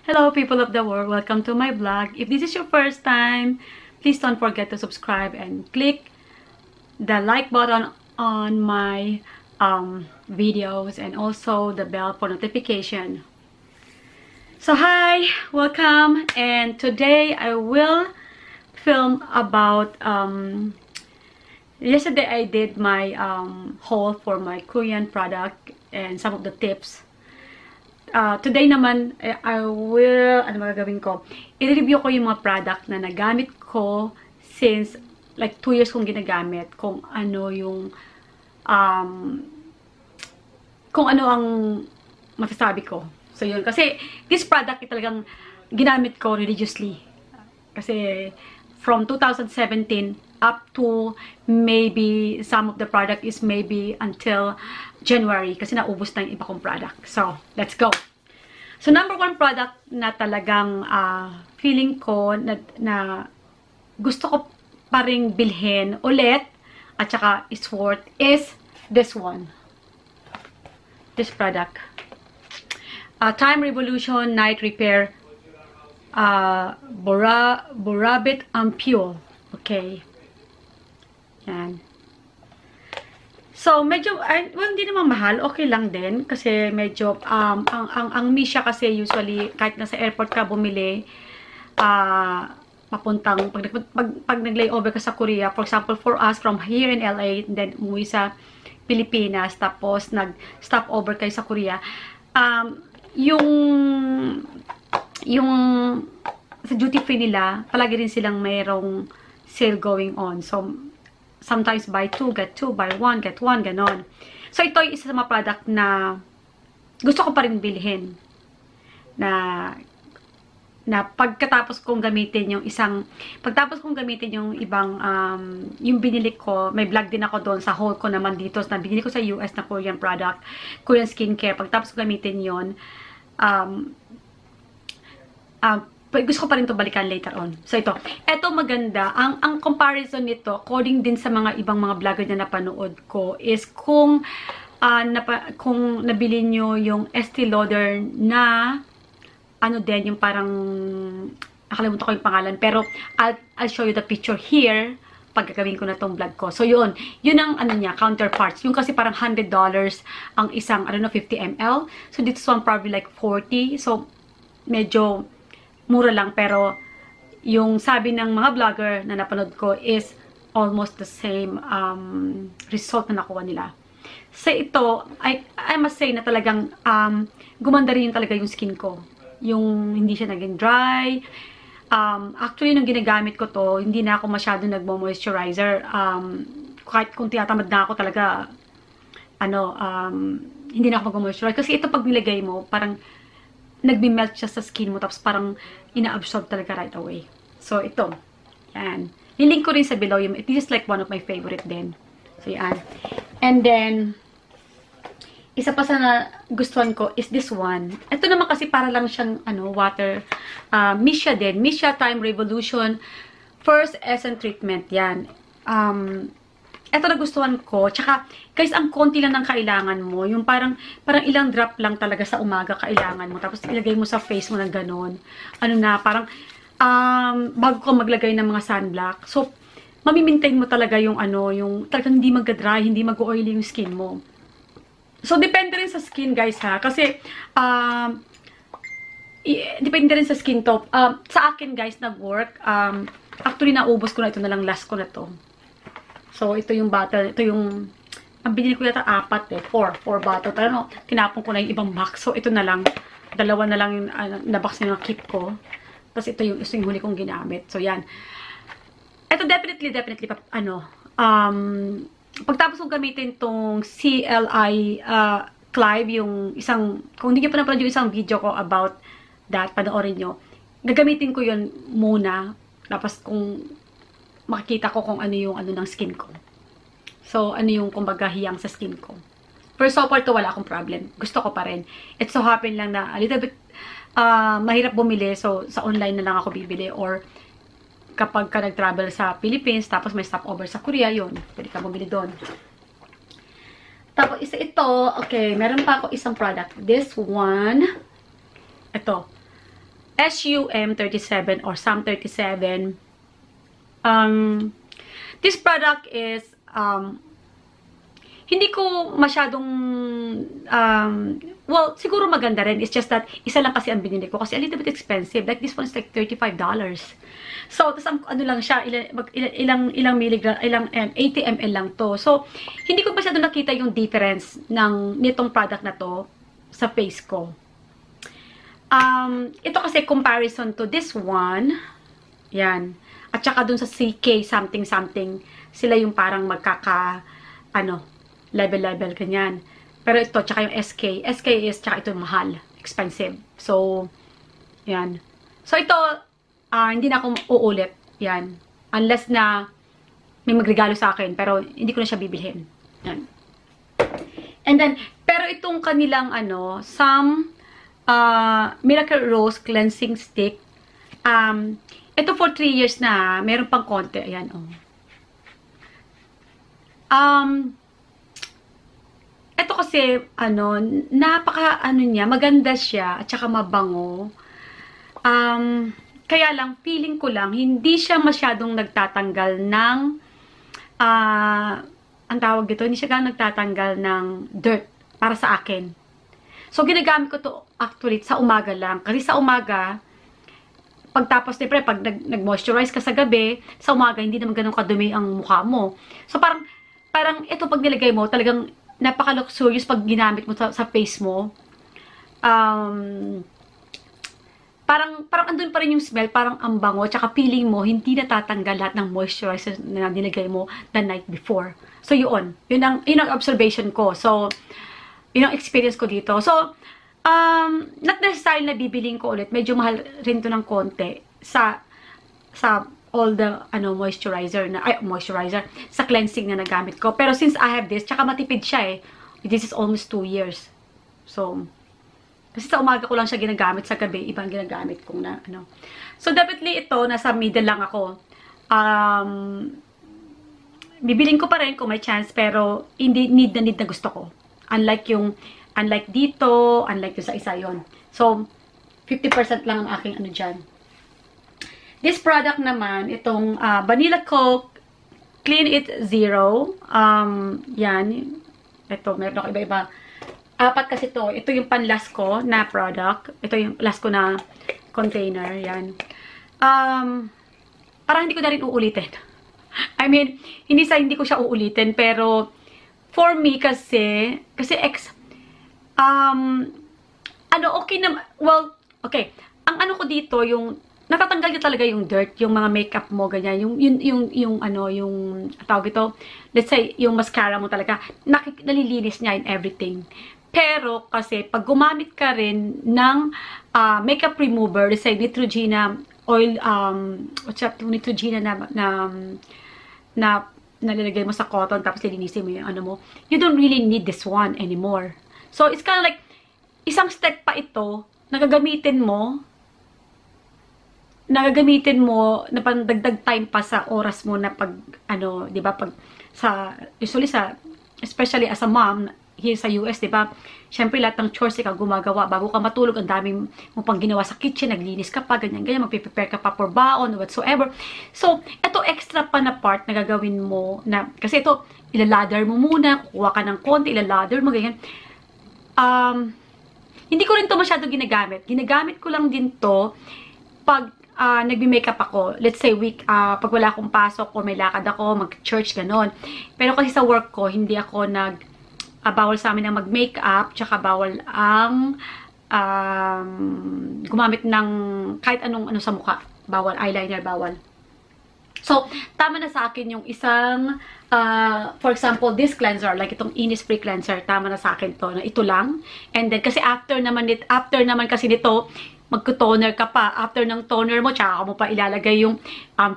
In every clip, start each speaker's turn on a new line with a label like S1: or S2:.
S1: Hello people of the world, welcome to my vlog. If this is your first time, please don't forget to subscribe and click the like button on my videos and also the bell for notification. So hi, welcome, and today I will film about yesterday I did my haul for my Korean product and some of the tips. Today naman, I will, ano magagawin ko? I-review ko yung mga product na nagamit ko since like 2 years kong ginagamit. Kung ano yung, kung ano ang masasabi ko. So yun, kasi this product talagang ginamit ko religiously. Kasi from 2017 up to maybe some of the product is maybe until January kasi naubos na yung iba kong product. So, let's go! So, number one product na talagang feeling ko na gusto ko pa ring bilhin ulit at saka is worth is this one. This product. Time Revolution Night Repair Borabit Ampule. Okay. Yan. So, medyo, well, hindi naman mahal. Okay lang din. Kasi medyo, ang Misha kasi usually, kahit nasa airport ka bumili, papuntang, pag nag-layover ka sa Korea, for example, for us, from here in LA, and then umuwi sa Pilipinas, tapos nag-stop over kayo sa Korea, yung sa duty free nila, palagi rin silang mayroong sale going on. So, sometimes buy 2, get 2, buy 1, get 1, ganon. So, ito yung isa sa mga product na gusto ko pa rin bilhin. Na pagkatapos kong gamitin yung ibang, yung binili ko, may vlog din ako doon sa haul ko naman dito, na binili ko sa US na Korean product, Korean skincare. Pagkatapos ko gamitin yun, gusto ko pa rin ito balikan later on. So, ito maganda. Ang comparison nito, according din sa mga ibang mga vlogger na napanood ko, is kung nabili nyo yung Estee Lauder na, ano din, yung parang, nakalimutan ko yung pangalan, pero I'll show you the picture here, pag gagawin ko na tong vlog ko. So, yun ang, ano niya, counterparts. Yung kasi parang $100 ang isang, I don't know, 50 ml. So, this one probably like 40. So, medyo mura lang, pero yung sabi ng mga vlogger na napanood ko is almost the same result na nakuha nila. So ito, I must say na talagang gumanda rin talaga yung skin ko. Yung hindi siya naging dry. Actually, nung ginagamit ko to, hindi na ako masyado nagmo-moisturizer. Kahit kung tinatamad na ako talaga, hindi na ako mag-moisturize. Kasi ito pag nilagay mo, parang nagbi-melt siya sa skin mo, tapos parang ina-absorb talaga right away. So, ito. Yan. Nilink ko rin sa below. This is like one of my favorite din. So, yan. And then, isa pa sa gustuhan ko is this one. Ito naman kasi para lang siyang, water. Misha din. Misha Time Revolution First Essence Treatment. Yan. Ito nagustuhan ko. Tsaka, guys, ang konti lang ng kailangan mo. Yung parang ilang drop lang talaga sa umaga kailangan mo. Tapos, ilagay mo sa face mo na ganon. Parang, bago ka maglagay ng mga sunblock. So, mamimaintain mo talaga yung yung talagang hindi mag-dry, hindi mag-oily yung skin mo. So, depende rin sa skin, guys, ha. Kasi, depende rin sa skin to. Sa akin, guys, nag-work. Actually, naubos ko na ito na lang. Last ko na to. So, ito yung bottle. Ito yung, ang binili ko yata 4 bottle. Pero tinapon ko na yung ibang box. So, ito na lang. 2 na lang yung na-box na keep ko. Tapos, ito yung huli kong ginamit. So, yan. Ito definitely, pagtapos kong gamitin tong CLI Clive, yung isang, kung hindi nyo pa napanood yung isang video ko about that, panoorin nyo. Gagamitin ko yun muna. Tapos, kung makikita ko kung ano yung ng skin ko. So, ano yung kumbaga hiyang sa skin ko. Pero so far to, wala akong problem. Gusto ko pa rin. It so happen lang na a little bit mahirap bumili. So, sa online na lang ako bibili. Or, kapag ka nag-travel sa Philippines, tapos may stopover sa Korea, yun. Pwede ka bumili doon. Tapos, isa ito. Okay, meron pa ako isang product. This one. Ito. SUM37 or SUM37. This product is, hindi ko masyadong, well, siguro maganda rin. It's just that, isa lang kasi ang binili ko. Kasi a little bit expensive. Like, this one is like $35. So, tas ano lang siya, ilang milligram, 80 ml lang to. So, hindi ko masyadong nakita yung difference nitong product na to sa face ko. Ito kasi comparison to this one. Yan. At saka dun sa CK something, sila yung parang level, ganyan. Pero ito, tsaka yung SK is, tsaka ito mahal, expensive. So, yan. So, ito, hindi na ako uulit. Yan. Unless na may magregalo sa akin, pero hindi ko na siya bibilhin. Yan. And then, pero itong kanilang, Miracle Rose Cleansing Stick, ito for 3 years na, meron pang konti. Ayan, oh. Ito kasi, maganda siya, at saka mabango. Kaya lang, feeling ko lang, hindi siya masyadong nagtatanggal ng, ang tawag dito, hindi siya nagtatanggal ng dirt para sa akin. So, ginagamit ko to actually sa umaga lang. Kasi sa umaga, pagtapos, siyempre, pag nag-moisturize ka sa gabi, sa umaga, hindi naman ganun kadumi ang mukha mo. So, parang ito pag nilagay mo, talagang napaka-luxurious pag ginamit mo sa face mo. Parang andun pa rin yung smell, parang ang bango, tsaka feeling mo, hindi natatanggal lahat ng moisturizer na nilagay mo the night before. So, yun ang observation ko. So, yun ang experience ko dito. So, not necessarily na bibiling ko ulit. Medyo mahal rin to ng konti sa all the moisturizer sa cleansing na nagamit ko. Pero since I have this, tsaka matipid siya this is almost 2 years. So, kasi sa umaga ko lang siya ginagamit, sa gabi ibang ginagamit kong So, definitely ito, nasa middle lang ako. Bibiling ko pa rin kung may chance, pero hindi need na gusto ko. Unlike dito, unlike sa isa yon. So, 50% lang ang aking dyan. This product naman, itong Vanilla Coke Clean It Zero. Yan. Ito, meron ako iba-iba. 4 kasi ito. Ito yung pan-last ko na product. Ito yung last ko na container. Yan. Parang hindi ko na rin uulitin. I mean, hindi ko siya uulitin, pero for me kasi okay na, well, okay. Ang ko dito, yung natatanggal niya talaga yung dirt, yung mga makeup mo, ganyan, yung tawag ito, let's say, yung mascara mo talaga, nalilinis niya in everything. Pero, kasi, pag gumamit ka rin ng makeup remover, let's say, Neutrogena oil, Neutrogena na nalalagay mo sa cotton, tapos lilinisin mo yung mo, you don't really need this one anymore. So, it's kind of like, isang step pa ito, nagagamitin mo na pandagdag time pa sa oras mo na pag, di ba, pag usually especially as a mom, here sa US, di ba, syempre lahat ng chores ka gumagawa, bago ka matulog, ang dami mo pang ginawa sa kitchen, naglinis ka pa, ganyan, magpiprepare ka pa for baon, whatsoever. So, ito extra pa na part na gagawin mo, kasi ito, ilaladder mo muna, kukuha ka ng konti, ilaladder mo, ganyan. Hindi ko rin to masyado ginagamit. Ginagamit ko lang din to pag nagbi-makeup ako. Let's say pag wala akong pasok o may lakad ako, mag-church, ganon. Pero kasi sa work ko, hindi ako bawal sa amin ang mag-makeup, tsaka bawal ang gumamit ng kahit anong sa mukha. Bawal, eyeliner, bawal. So, tama na sa akin yung isang, for example, this cleanser, like itong Innisfree cleanser, tama na sa akin to, na ito lang. And then, kasi after naman kasi nito, magko-toner ka pa. After ng toner mo, tsaka mo pa ilalagay yung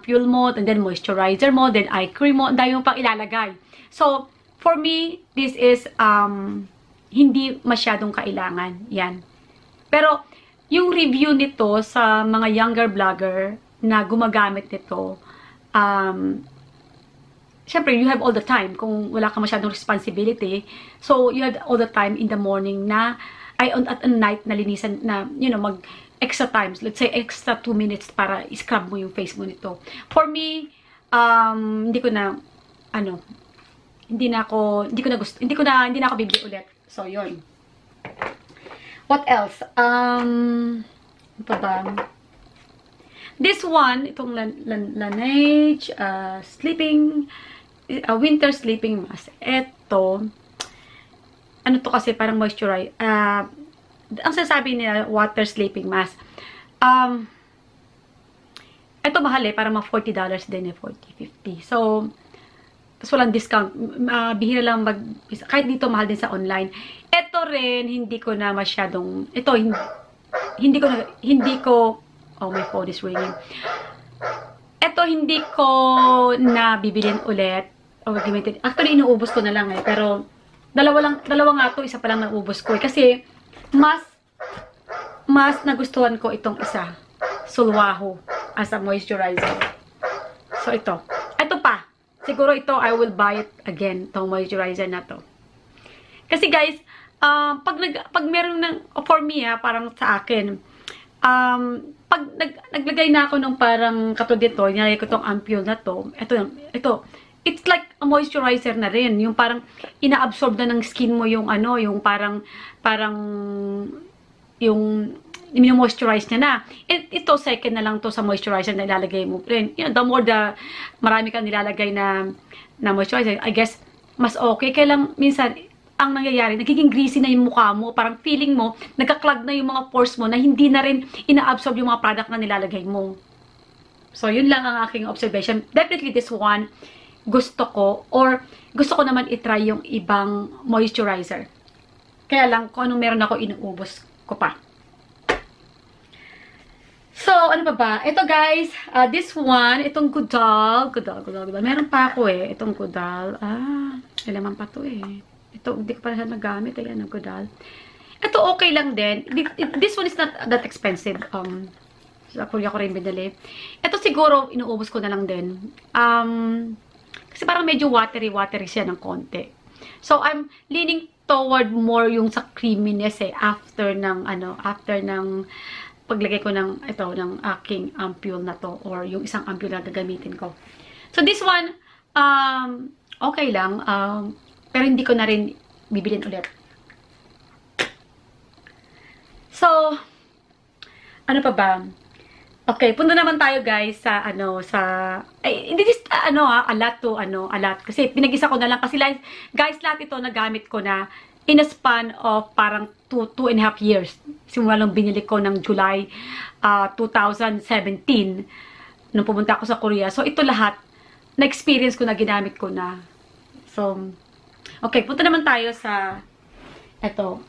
S1: fuel mo, and then moisturizer mo, then eye cream mo, ang dami mo pang ilalagay. So, for me, this is, hindi masyadong kailangan. Yan. Pero, yung review nito sa mga younger vlogger na gumagamit nito, syempre, you have all the time kung wala ka masyadong responsibility. So, you have all the time in the morning at night na linisan, na, extra times. Let's say extra 2 minutes para i-scrub mo yung face mo nito. For me, hindi ko na, ano, hindi na ako bibili ulit. So, yun. What else? Ano pa ba? This one, itong Laneige winter sleeping mask. Ito, ano to kasi, parang moisturize. Ang sasabi nila, water sleeping mask. Ito mahal parang mga $40 din $40, $50. So, tapos walang discount. Bihira lang kahit dito mahal din sa online. Ito rin, hindi ko na masyadong, oh, my phone is ringing. Ito, hindi ko na bibilin ulit. Actually, inuubos ko na lang pero, dalawa nga to, isa pa lang naubos ko kasi, mas nagustuhan ko itong isa. Sulwahoo as a moisturizer. So, ito. Ito pa. Siguro ito, I will buy it again, itong moisturizer na to. Kasi guys, pag meron ng, for me parang sa akin, pag naglagay na ako ng parang katulad dito, nilagay ko itong ampule na to, ito, it's like a moisturizer na rin. Yung parang ina-absorb na ng skin mo yung yung parang yung moisturize niya na. Ito, second na lang to sa moisturizer na ilalagay mo rin. You know, the more marami kang nilalagay na moisturizer, I guess, mas okay. Kaya lang, minsan, ang nangyayari, nagiging greasy na yung mukha mo. Parang feeling mo, nagka-clog na yung mga pores mo na hindi na rin ina-absorb yung mga product na nilalagay mo. So, yun lang ang aking observation. Definitely this one, gusto ko naman itry yung ibang moisturizer. Kaya lang, kung anong meron ako, inuubos ko pa. So, ano ba? Ito guys, this one, itong Goodal. Meron pa ako itong Goodal. Kailangan pa to Ito, hindi ko pa siya nagamit. Ayan, ang Goodal. Ito, okay lang din. This one is not that expensive. Sa Korea ko rin binili. Ito siguro, inuubos ko na lang din. Kasi parang medyo watery siya ng konti. So, I'm leaning toward more yung sa creaminess after ng paglagay ko ng aking ampule na to or yung isang ampule na gagamitin ko. So, this one, okay lang. Pero hindi ko na rin bibilin ulit. So, ano pa ba? Okay, punta naman tayo guys sa hindi just a lot kasi pinag-isa ko na lang kasi guys, lahat ito nagamit ko na in a span of parang 2.5 years. Simula nung binili ko ng July 2017 nung pumunta ako sa Korea. So ito lahat na experience ko na ginamit ko na. So okay, punta naman tayo sa ito.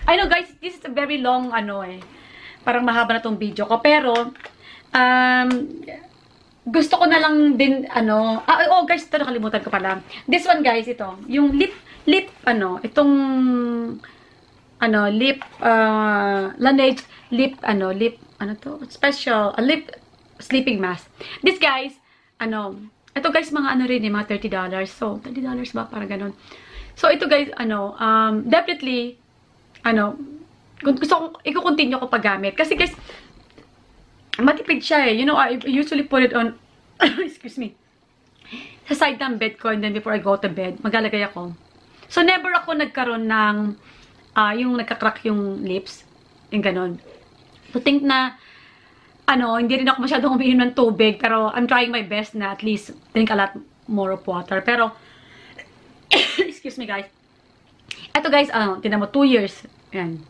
S1: I know guys, this is a very long parang mahaba na tong video ko, pero gusto ko na lang din guys, ito nakalimutan ko pala. This one guys, ito, yung lip Laneige lip special lip sleeping mask. This guys, ito guys, mga rin mga $30. So, $30 ba? Parang ganun. So, ito guys, definitely, gusto ko, i-continue ko paggamit. Kasi guys, matipid siya You know, I usually put it on, excuse me, sa side ng bed ko, and then before I go to bed, maglalagay ako. So, never ako nagkaroon ng, yung nagka-crack yung lips, yung ganun. So, think na, hindi rin ako masyadong umiinom ng tubig, pero I'm trying my best na at least drink a lot more of water. Pero, excuse me guys, ito guys, tinan mo, 2 years. Yan.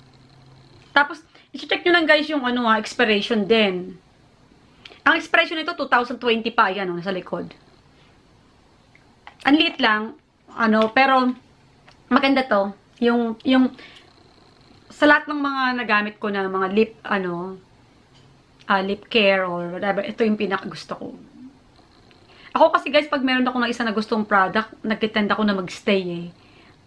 S1: Tapos, i-check nyo lang guys yung expiration din. Ang expiration nito, 2020 pa. Yan, nasa likod. Ang liit lang. Pero, maganda to. Yung, sa lahat ng mga nagamit ko na mga lip, lip care or whatever, ito yung pinakagusto ko. Ako kasi guys, pag meron ako ng isa na gustong product, nagtitend ako na magstay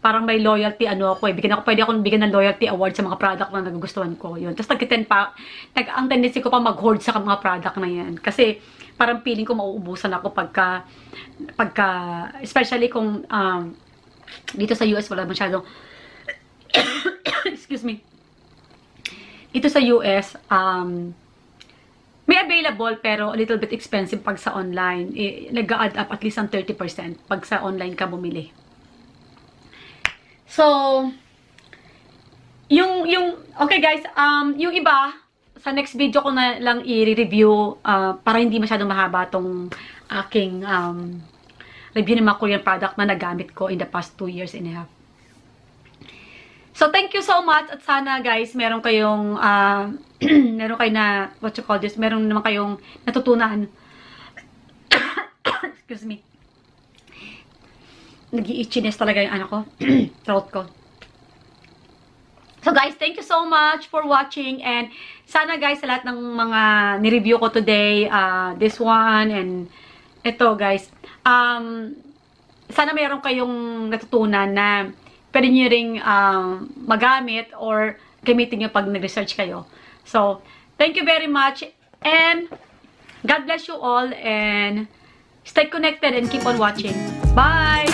S1: Parang may loyalty ako pwede akong bigyan ng loyalty award sa mga product na nagugustuhan ko. Yun. Tapos ang tendency ko pa mag-hoard sa mga product na yan. Kasi parang feeling ko mauubusan ako pagka especially kung dito sa US wala masyadong excuse me, ito sa US, may available pero a little bit expensive pag sa online. Nag-add up at least ang 30% pag sa online ka bumili. So, okay guys, yung iba, sa next video ko na lang i-review para hindi masyadong mahaba tong aking review ng mga Korean product na nagamit ko in the past 2 years and a half. So, thank you so much at sana guys, meron kayong, meron kayo na, what you call this, meron naman kayong natutunan. Excuse me. Nag-i-itchiness talaga yung ano ko, throat ko. So guys, thank you so much for watching and sana guys, sa lahat ng mga ni-review ko today, this one and ito guys, sana meron kayong natutunan na pwede nyo ring magamit or gamitin nyo pag nag-research kayo. So, thank you very much and God bless you all and stay connected and keep on watching. Bye!